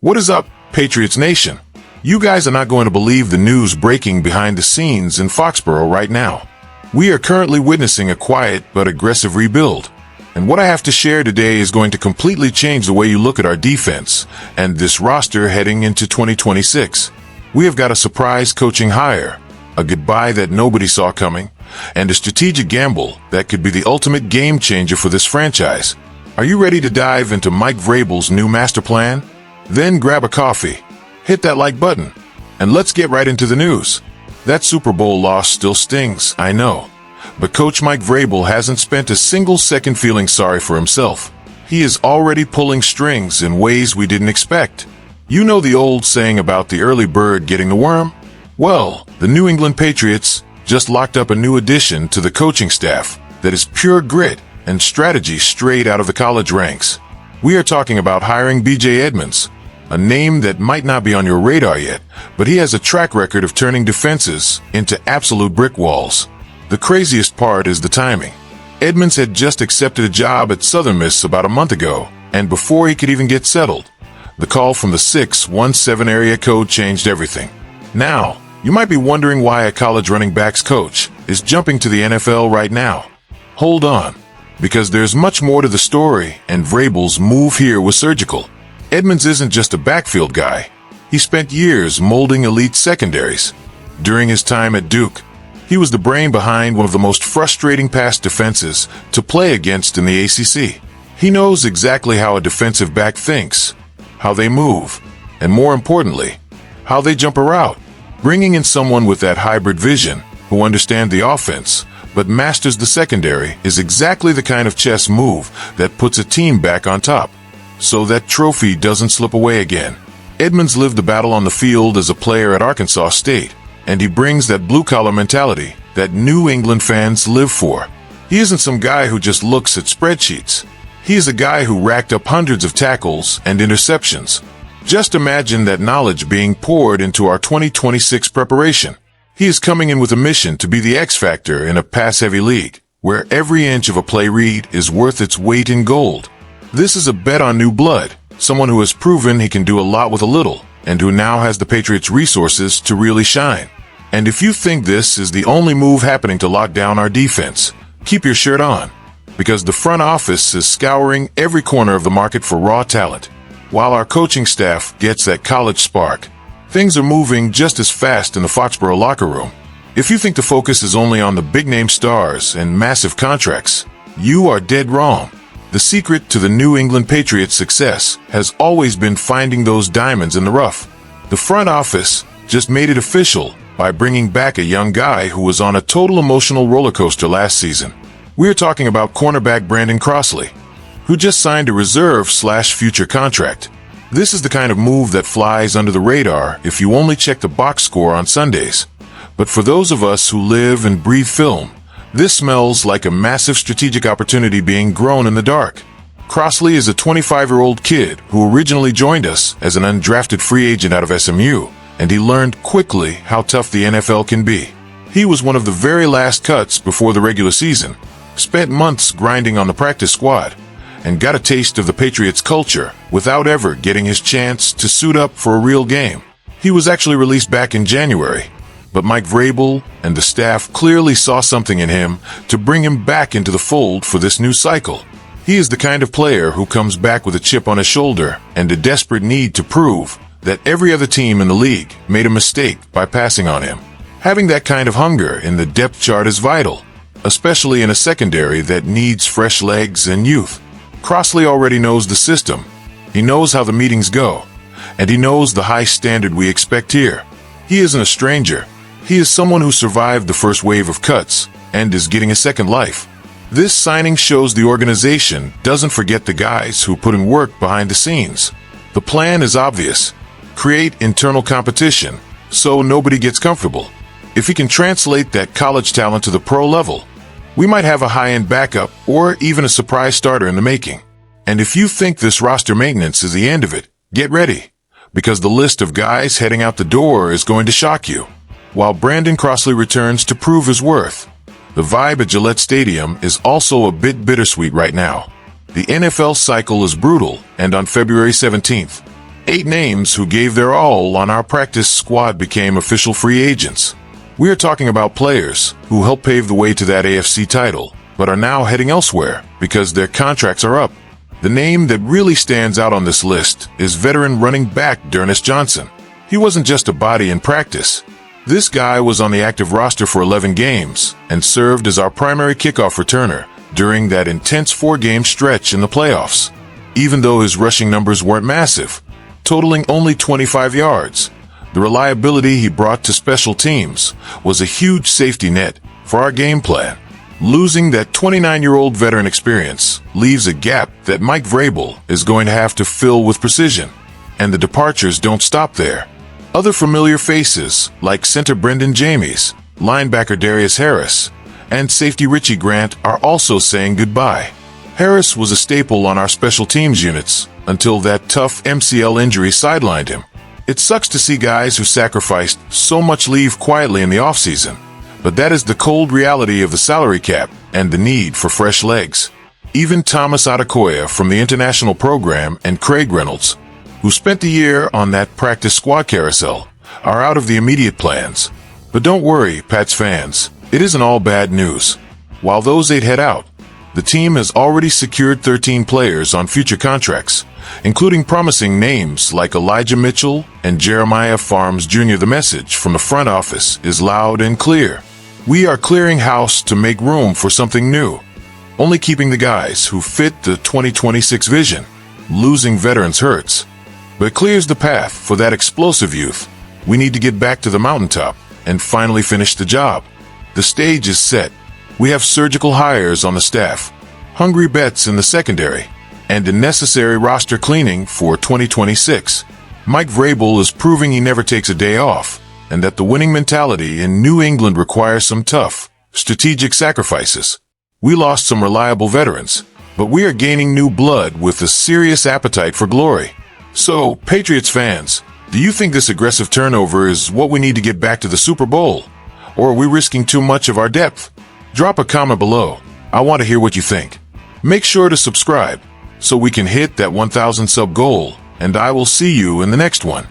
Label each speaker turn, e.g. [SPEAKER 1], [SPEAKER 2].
[SPEAKER 1] What is up, Patriots Nation? You guys are not going to believe the news breaking behind the scenes in Foxborough right now. We are currently witnessing a quiet but aggressive rebuild. And what I have to share today is going to completely change the way you look at our defense and this roster heading into 2026. We have got a surprise coaching hire, a goodbye that nobody saw coming, and a strategic gamble that could be the ultimate game changer for this franchise. Are you ready to dive into Mike Vrabel's new master plan? Then grab a coffee, hit that like button, and let's get right into the news. That Super Bowl loss still stings, I know. But Coach Mike Vrabel hasn't spent a single second feeling sorry for himself. He is already pulling strings in ways we didn't expect. You know the old saying about the early bird getting the worm? Well, the New England Patriots just locked up a new addition to the coaching staff that is pure grit and strategy straight out of the college ranks. We are talking about hiring B.J. Edmonds, a name that might not be on your radar yet, but he has a track record of turning defenses into absolute brick walls. The craziest part is the timing. Edmonds had just accepted a job at Southern Miss about a month ago, and before he could even get settled, the call from the 617 area code changed everything. Now, you might be wondering why a college running backs coach is jumping to the NFL right now. Hold on, because there's much more to the story, and Vrabel's move here was surgical. Edmonds isn't just a backfield guy. He spent years molding elite secondaries. During his time at Duke, he was the brain behind one of the most frustrating pass defenses to play against in the ACC. He knows exactly how a defensive back thinks, how they move, and more importantly, how they jump a route. Bringing in someone with that hybrid vision, who understands the offense, but masters the secondary, is exactly the kind of chess move that puts a team back on top, so that trophy doesn't slip away again. Edmonds lived the battle on the field as a player at Arkansas State, and he brings that blue-collar mentality that New England fans live for. He isn't some guy who just looks at spreadsheets. He is a guy who racked up hundreds of tackles and interceptions. Just imagine that knowledge being poured into our 2026 preparation. He is coming in with a mission to be the X factor in a pass-heavy league, where every inch of a play read is worth its weight in gold. This is a bet on new blood, someone who has proven he can do a lot with a little, and who now has the Patriots' resources to really shine. And if you think this is the only move happening to lock down our defense, keep your shirt on, because the front office is scouring every corner of the market for raw talent. While our coaching staff gets that college spark, things are moving just as fast in the Foxborough locker room. If you think the focus is only on the big-name stars and massive contracts, you are dead wrong. The secret to the New England Patriots' success has always been finding those diamonds in the rough. The front office just made it official by bringing back a young guy who was on a total emotional roller coaster last season. We're talking about cornerback Brandon Crossley, who just signed a reserve/future contract. This is the kind of move that flies under the radar if you only check the box score on Sundays. But for those of us who live and breathe film, this smells like a massive strategic opportunity being grown in the dark. Crossley is a 25-year-old kid who originally joined us as an undrafted free agent out of SMU, and he learned quickly how tough the NFL can be. He was one of the very last cuts before the regular season, spent months grinding on the practice squad, and got a taste of the Patriots culture without ever getting his chance to suit up for a real game. He was actually released back in January, but Mike Vrabel and the staff clearly saw something in him to bring him back into the fold for this new cycle. He is the kind of player who comes back with a chip on his shoulder and a desperate need to prove that every other team in the league made a mistake by passing on him. Having that kind of hunger in the depth chart is vital, especially in a secondary that needs fresh legs and youth. Crossley already knows the system. He knows how the meetings go, and he knows the high standard we expect here. He isn't a stranger. He is someone who survived the first wave of cuts and is getting a second life. This signing shows the organization doesn't forget the guys who put in work behind the scenes. The plan is obvious. Create internal competition so nobody gets comfortable. If he can translate that college talent to the pro level, we might have a high-end backup or even a surprise starter in the making. And if you think this roster maintenance is the end of it, get ready, because the list of guys heading out the door is going to shock you. While Brandon Crossley returns to prove his worth, the vibe at Gillette Stadium is also a bit bittersweet right now. The NFL cycle is brutal, and on February 17th, 8 names who gave their all on our practice squad became official free agents. We are talking about players who helped pave the way to that AFC title, but are now heading elsewhere because their contracts are up. The name that really stands out on this list is veteran running back D'Ernest Johnson. He wasn't just a body in practice. This guy was on the active roster for 11 games and served as our primary kickoff returner during that intense 4-game stretch in the playoffs. Even though his rushing numbers weren't massive, totaling only 25 yards, the reliability he brought to special teams was a huge safety net for our game plan. Losing that 29-year-old veteran experience leaves a gap that Mike Vrabel is going to have to fill with precision. And the departures don't stop there. Other familiar faces like center Brendan James, linebacker Darius Harris, and safety Richie Grant are also saying goodbye. Harris was a staple on our special teams units until that tough MCL injury sidelined him. It sucks to see guys who sacrificed so much leave quietly in the offseason, but that is the cold reality of the salary cap and the need for fresh legs. Even Thomas Adekoya from the international program and Craig Reynolds, who spent the year on that practice squad carousel, are out of the immediate plans. But don't worry, Pats fans, it isn't all bad news. While those 8 head out, the team has already secured 13 players on future contracts, including promising names like Elijah Mitchell and Jeremiah Farms Jr. The message from the front office is loud and clear. We are clearing house to make room for something new, only keeping the guys who fit the 2026 vision. Losing veterans hurts, but clears the path for that explosive youth. We need to get back to the mountaintop and finally finish the job. The stage is set. We have surgical hires on the staff, hungry bets in the secondary, and a necessary roster cleaning for 2026. Mike Vrabel is proving he never takes a day off, and that the winning mentality in New England requires some tough, strategic sacrifices. We lost some reliable veterans, but we are gaining new blood with a serious appetite for glory. So, Patriots fans, do you think this aggressive turnover is what we need to get back to the Super Bowl? Or are we risking too much of our depth? Drop a comment below. I want to hear what you think. Make sure to subscribe so we can hit that 1,000 sub goal, and I will see you in the next one.